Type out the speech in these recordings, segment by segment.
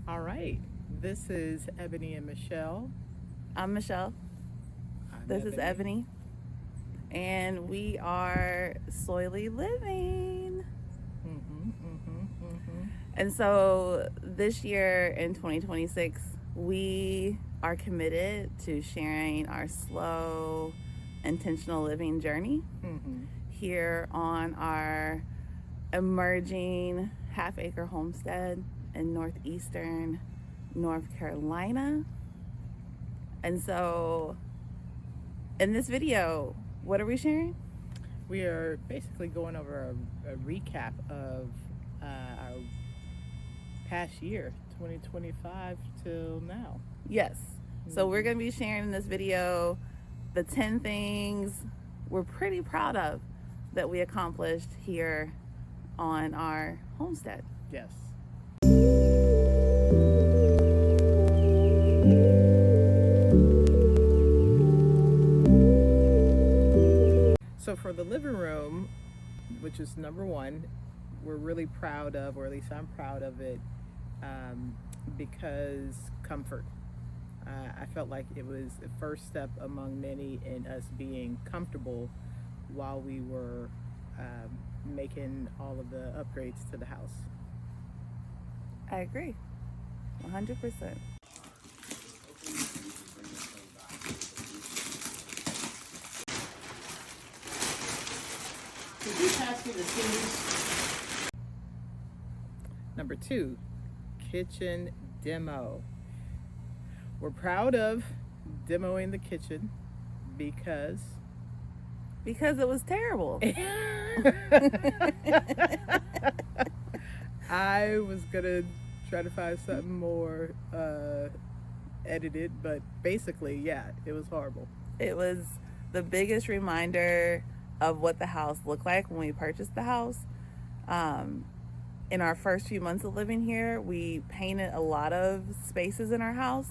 All right. This is Ebony and Michelle. I'm Michelle. This is Ebony. And we are Soily Living. And so this year in 2026, we are committed to sharing our slow, intentional living journey here on our emerging half-acre homestead in northeastern North Carolina. And so in this video, what are we sharing? We are basically going over a recap of our past year, 2025 till now. Yes. So we're going to be sharing in this video the 10 things we're pretty proud of that we accomplished here on our homestead. Yes. So for the living room, which is number one, we're really proud of, or at least I'm proud of it, because comfort. I felt like it was the first step among many in us being comfortable while we were making all of the upgrades to the house. I agree, 100%. Could you pass me the scissors? Number two, kitchen demo. We're proud of demoing the kitchen because it was terrible. I was gonna try to find something more edited, but basically, yeah, it was horrible. It was the biggest reminder of what the house looked like when we purchased the house. In our first few months of living here, we painted a lot of spaces in our house.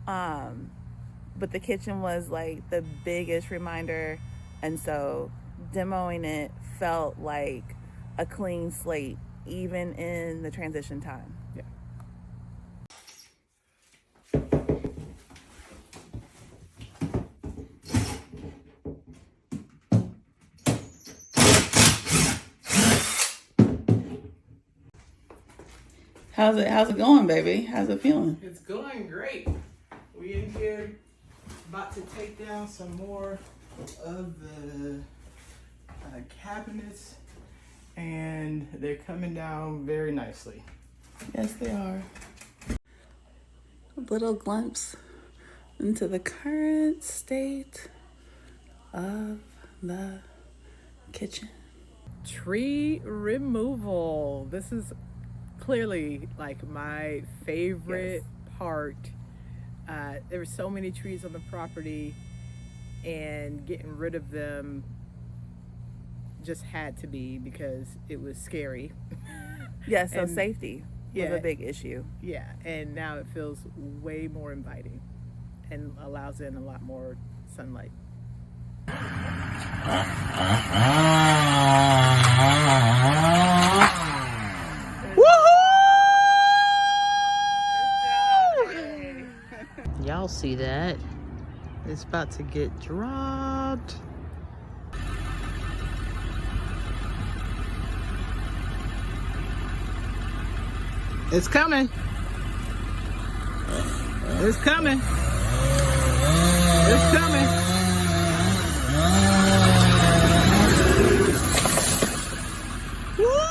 But the kitchen was like the biggest reminder. And so demoing it felt like a clean slate, even in the transition time. Yeah. How's it going, baby? How's it feeling? It's going great. We in here about to take down some more of the cabinets, and they're coming down very nicely. Yes, they are. A little glimpse into the current state of the kitchen. Tree removal. This is clearly like my favorite part. There were so many trees on the property, and getting rid of them just had to be because it was scary. Yeah, so And, safety was a big issue. Yeah, and now it feels way more inviting and allows in a lot more sunlight. Y'all see that? It's about to get dropped. It's coming. It's coming. It's coming. Woo-hoo!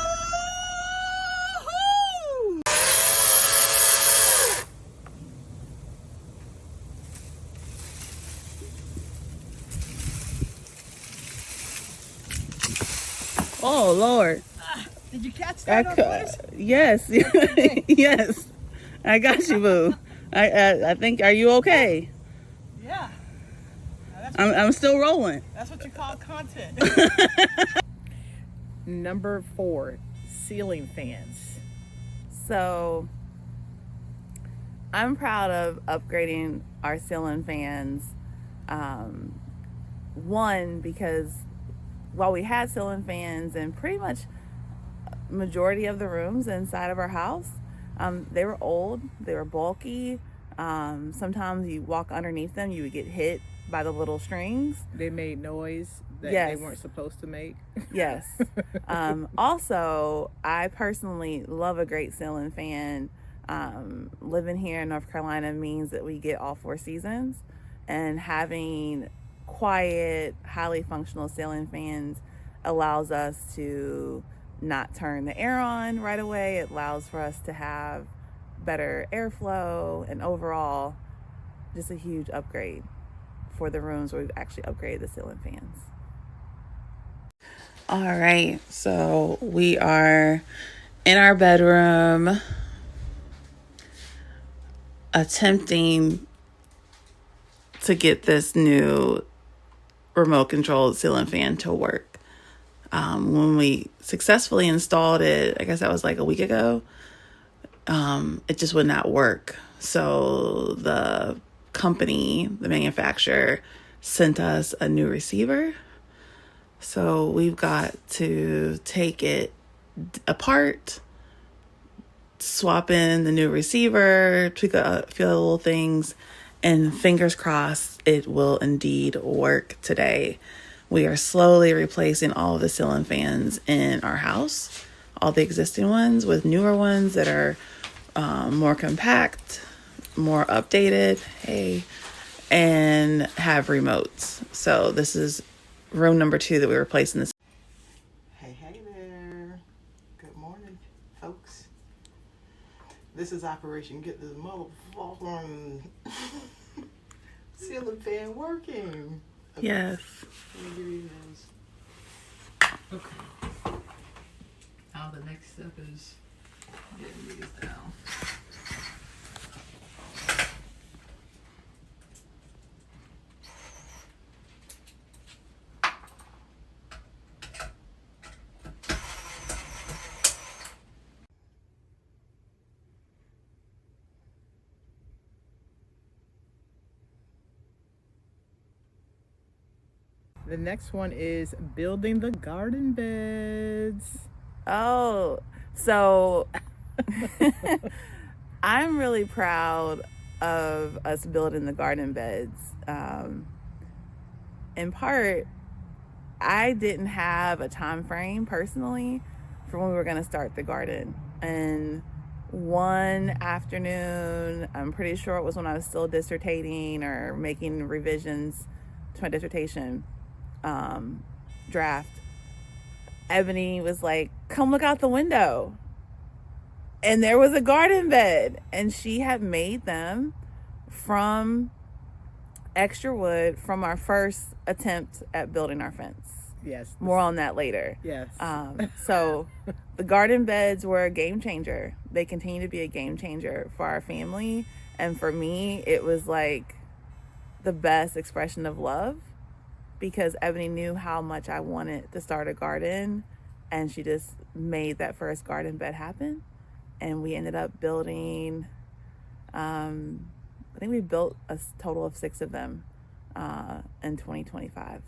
Oh, Lord. Did you catch that on voice? Yes. Yes. I got you, boo. I think, are you okay? Yeah. I'm still rolling. That's what you call content. Number 4, ceiling fans. So I'm proud of upgrading our ceiling fans. One, because while we had ceiling fans in pretty much majority of the rooms inside of our house, They were old, they were bulky. Sometimes you walk underneath them, you would get hit by the little strings. They made noise that they Yes. weren't supposed to make. Yes. Also, I personally love a great ceiling fan. Living here in North Carolina means that we get all 4 seasons, and having quiet, highly functional ceiling fans allows us to not turn the air on right away. It allows for us to have better airflow, and overall, just a huge upgrade for the rooms where we've actually upgraded the ceiling fans. All right, so we are in our bedroom attempting to get this new remote controlled ceiling fan to work. When we successfully installed it, I guess that was like a week ago, it just would not work. So the company, the manufacturer, sent us a new receiver. So we've got to take it apart, swap in the new receiver, tweak a few little things, and fingers crossed it will indeed work today. We are slowly replacing all of the ceiling fans in our house, all the existing ones, with newer ones that are more compact, more updated, and have remotes. So this is room number 2 that we're replacing this. Hey there. Good morning, folks. This is Operation Get This Motherfucking ceiling fan working. Okay. Yes. Let me give you those. Okay. Now the next step is getting these down. The next one is building the garden beds. Oh, so I'm really proud of us building the garden beds. In part, I didn't have a time frame personally for when we were going to start the garden. And one afternoon, I'm pretty sure it was when I was still dissertating or making revisions to my dissertation draft, Ebony was like, come look out the window. And there was a garden bed, and she had made them from extra wood from our first attempt at building our fence. Yes. More on that later. Yes. So the garden beds were a game changer. They continue to be a game changer for our family. And for me, it was like the best expression of love, because Ebony knew how much I wanted to start a garden, and she just made that first garden bed happen. And we ended up building, I think we built a total of 6 of them in 2025.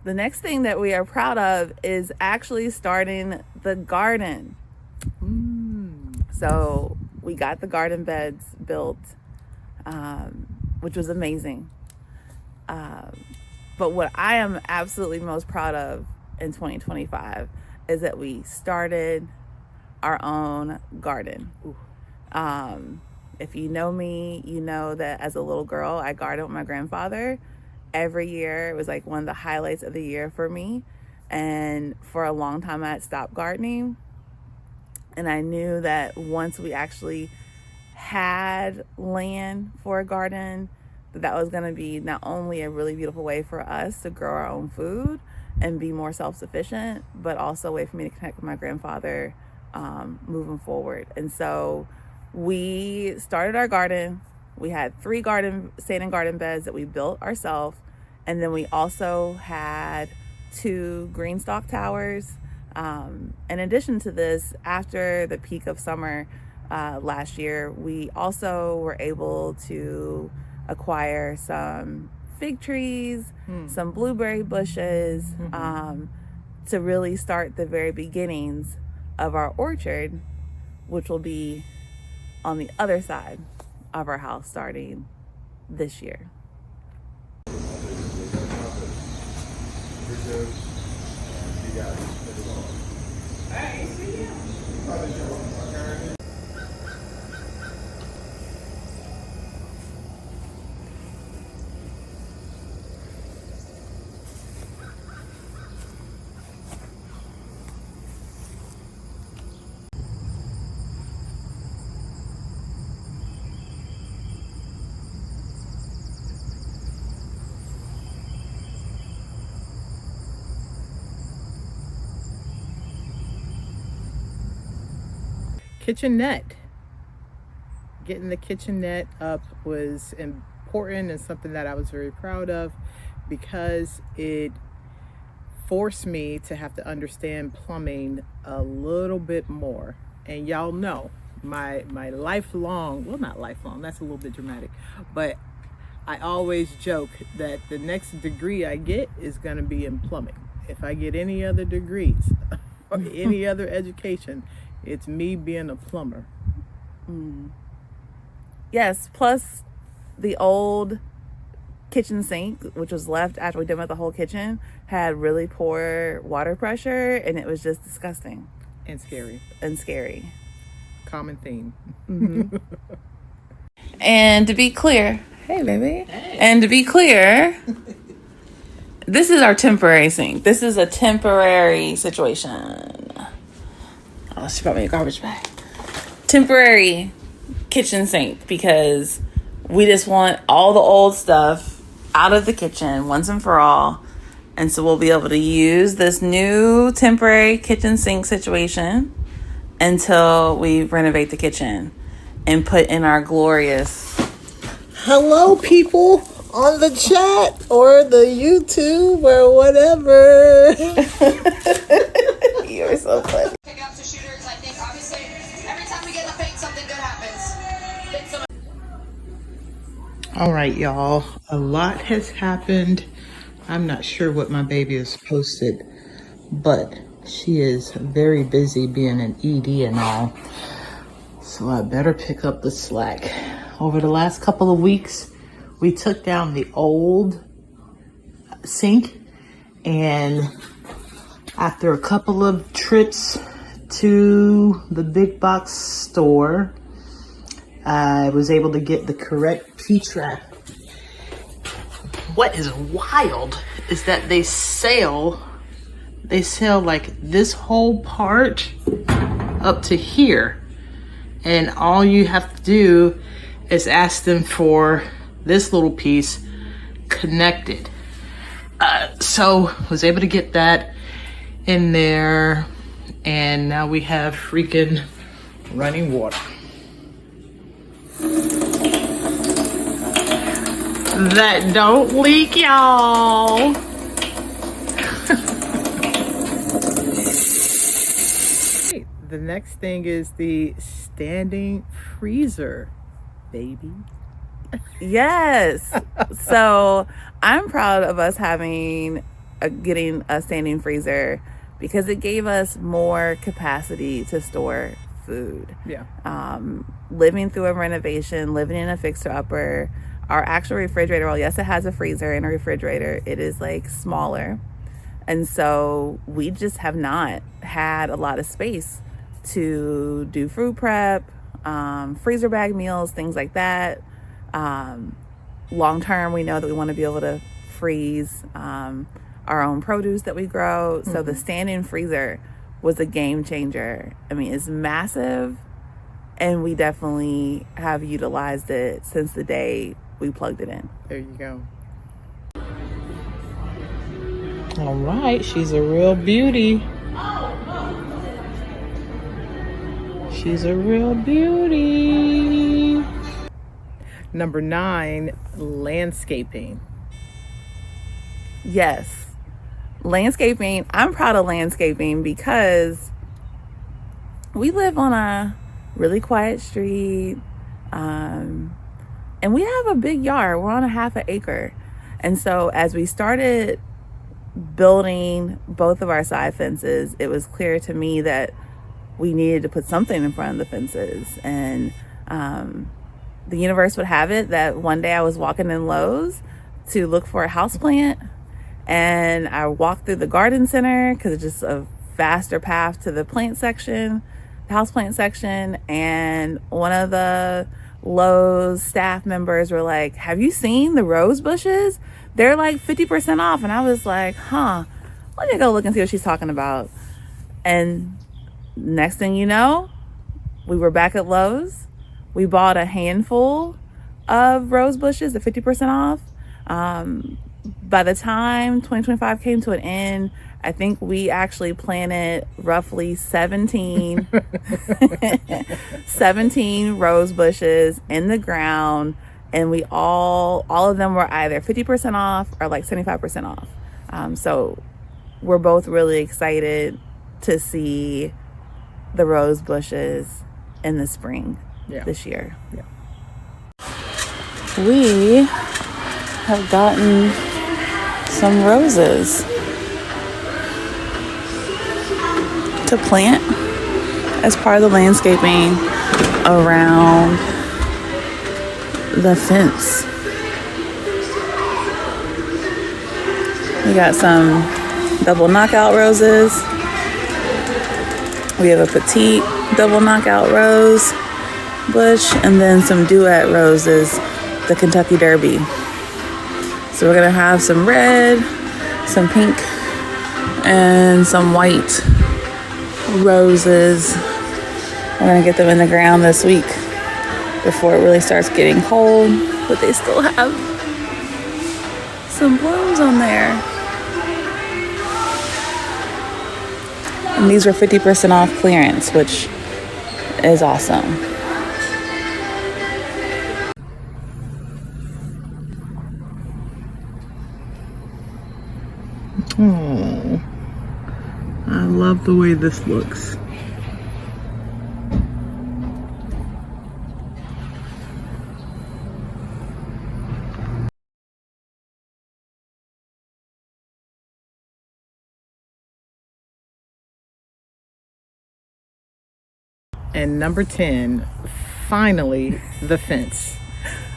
The next thing that we are proud of is actually starting the garden. So we got the garden beds built, which was amazing. But what I am absolutely most proud of in 2025 is that we started our own garden. If you know me, you know that as a little girl, I gardened with my grandfather. Every year, it was like one of the highlights of the year for me. And for a long time, I had stopped gardening. And I knew that once we actually had land for a garden, that was going to be not only a really beautiful way for us to grow our own food and be more self-sufficient, but also a way for me to connect with my grandfather moving forward. And so we started our garden. We had 3 standing garden beds that we built ourselves. And then we also had 2 green stalk towers. In addition to this, after the peak of summer last year, we also were able to acquire some fig trees, some blueberry bushes, to really start the very beginnings of our orchard, which will be on the other side of our house starting this year. Kitchenette. Getting the kitchenette up was important and something that I was very proud of, because it forced me to have to understand plumbing a little bit more. And y'all know my lifelong, well, not lifelong, that's a little bit dramatic, but I always joke that the next degree I get is going to be in plumbing. If I get any other degrees or any other education, it's me being a plumber. Yes, plus the old kitchen sink, which was left after we did with the whole kitchen, had really poor water pressure, and it was just disgusting And scary. Common theme. And to be clear, hey baby. Hey. And to be clear, this is our temporary sink. This is a temporary situation. Oh, she brought me a garbage bag. Temporary kitchen sink, because we just want all the old stuff out of the kitchen once and for all. And so we'll be able to use this new temporary kitchen sink situation until we renovate the kitchen and put in our glorious... Hello, people on the chat or the YouTube or whatever. You're so funny. Pickouts to shooters, I think obviously every time we get in the paint, something good happens. All right, y'all. A lot has happened. I'm not sure what my baby has posted, but she is very busy being an ED and all. So I better pick up the slack. Over the last couple of weeks, we took down the old sink, and after a couple of trips to the big box store, I was able to get the correct P-trap. What is wild is that they sell like this whole part up to here, and all you have to do is ask them for this little piece connected. So was able to get that in there, and now we have freaking running water. That don't leak, y'all. The next thing is the standing freezer, baby. Yes. So I'm proud of us getting a standing freezer, because it gave us more capacity to store food. Yeah. Living through a renovation, living in a fixer-upper, our actual refrigerator, well, yes, it has a freezer and a refrigerator. It is like smaller. And so we just have not had a lot of space to do food prep, freezer bag meals, things like that. Long term, we know that we want to be able to freeze our own produce that we grow. So the stand-in freezer was a game changer. I mean, it's massive, and we definitely have utilized it since the day we plugged it in. There you go. All right, she's a real beauty. She's a real beauty. Number 9, landscaping. Yes. Landscaping. I'm proud of landscaping because we live on a really quiet street. And we have a big yard. We're on a half an acre. And so as we started building both of our side fences, it was clear to me that we needed to put something in front of the fences. And the universe would have it that one day I was walking in Lowe's to look for a houseplant, and I walked through the garden center because it's just a faster path to the plant section, the houseplant section, and one of the Lowe's staff members were like, "Have you seen the rose bushes? They're like 50% off." And I was like, let me go look and see what she's talking about. And next thing you know, we were back at Lowe's. We bought a handful of rose bushes at 50% off. By the time 2025 came to an end, I think we actually planted roughly 17 rose bushes in the ground, and we all of them were either 50% off or like 75% off. So we're both really excited to see the rose bushes in the spring this year. Yeah. We have gotten some roses to plant as part of the landscaping around the fence. We got some double knockout roses. We have a petite double knockout rose bush, and then some duet roses, the Kentucky Derby. So we're gonna have some red, some pink, and some white roses. We're gonna get them in the ground this week before it really starts getting cold, but they still have some blooms on there. And these were 50% off clearance, which is awesome. Oh, I love the way this looks. And number 10, finally, the fence.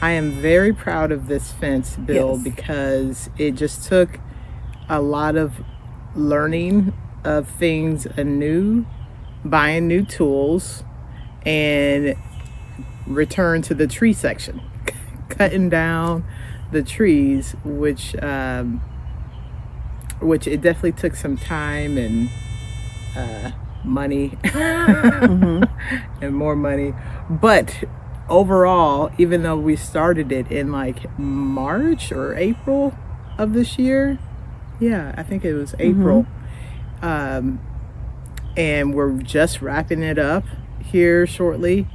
I am very proud of this fence build because it just took a lot of learning of things anew, buying new tools, and return to the tree section, cutting down the trees, which it definitely took some time and money and more money. But overall, even though we started it in like March or April of this year, I think it was April, and we're just wrapping it up here shortly.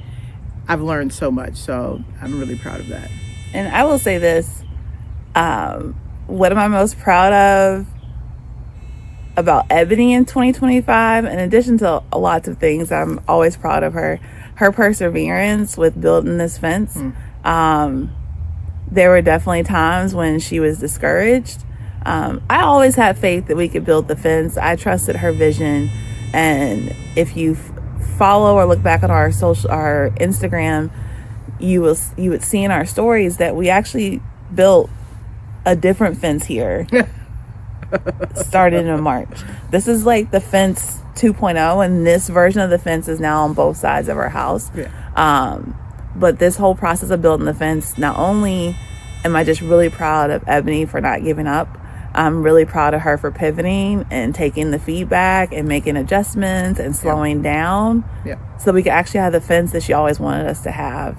I've learned so much, so I'm really proud of that. And I will say this, what am I most proud of about Ebony in 2025, in addition to lots of things, I'm always proud of her perseverance with building this fence. There were definitely times when she was discouraged. I always had faith that we could build the fence. I trusted her vision, and if you follow or look back on our Instagram, you would see in our stories that we actually built a different fence here. Started in March. This is like the fence 2.0, and this version of the fence is now on both sides of our house. But this whole process of building the fence, not only am I just really proud of Ebony for not giving up, I'm really proud of her for pivoting and taking the feedback and making adjustments and slowing down so we could actually have the fence that she always wanted us to have.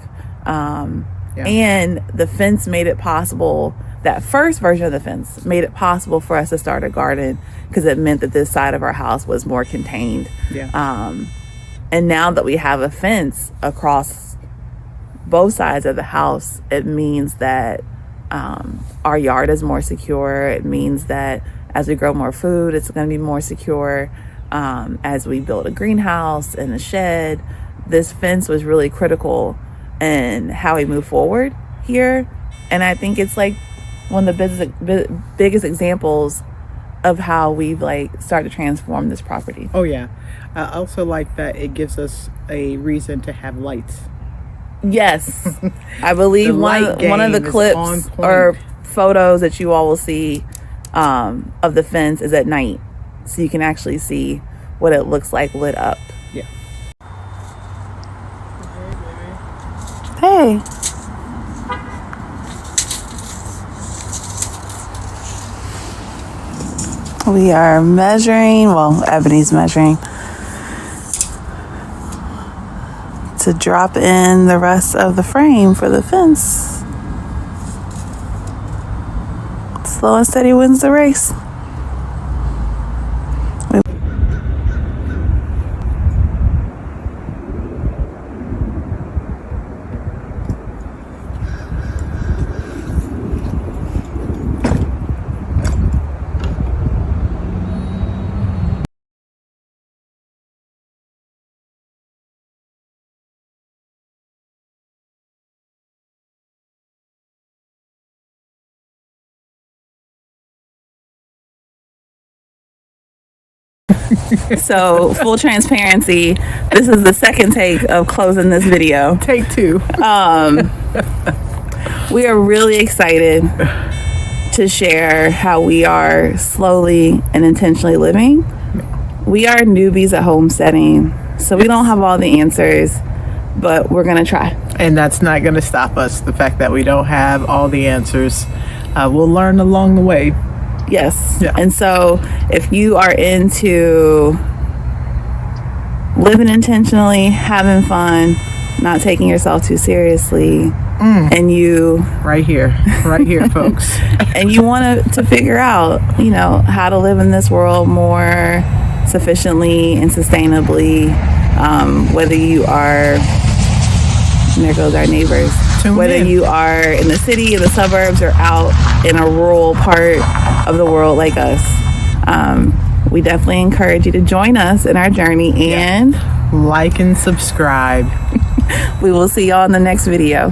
And the fence made it possible. That first version of the fence made it possible for us to start a garden because it meant that this side of our house was more contained. And now that we have a fence across both sides of the house, it means that our yard is more secure. It means that as we grow more food, it's going to be more secure. As we build a greenhouse and a shed, this fence was really critical in how we move forward here. And I think it's like one of the biggest examples of how we've like started to transform this property. Oh yeah. I also like that it gives us a reason to have lights. Yes. I believe one of the clips or photos that you all will see of the fence is at night. So you can actually see what it looks like lit up. Yeah. Hey. We are measuring, well, Ebony's measuring, to drop in the rest of the frame for the fence. Slow and steady wins the race. So, full transparency, this is the second take of closing this video. Take two. We are really excited to share how we are slowly and intentionally living. We are newbies at homesteading, so we don't have all the answers, but we're going to try. And that's not going to stop us. The fact that we don't have all the answers, we'll learn along the way. Yes. Yeah. And so if you are into living intentionally, having fun, not taking yourself too seriously, and you right here, folks, and you want to figure out, you know, how to live in this world more sufficiently and sustainably, whether you are, and there goes our neighbors, whether you are in the city, in the suburbs, or out in a rural part of the world like us, we definitely encourage you to join us in our journey and like and subscribe. We will see y'all in the next video.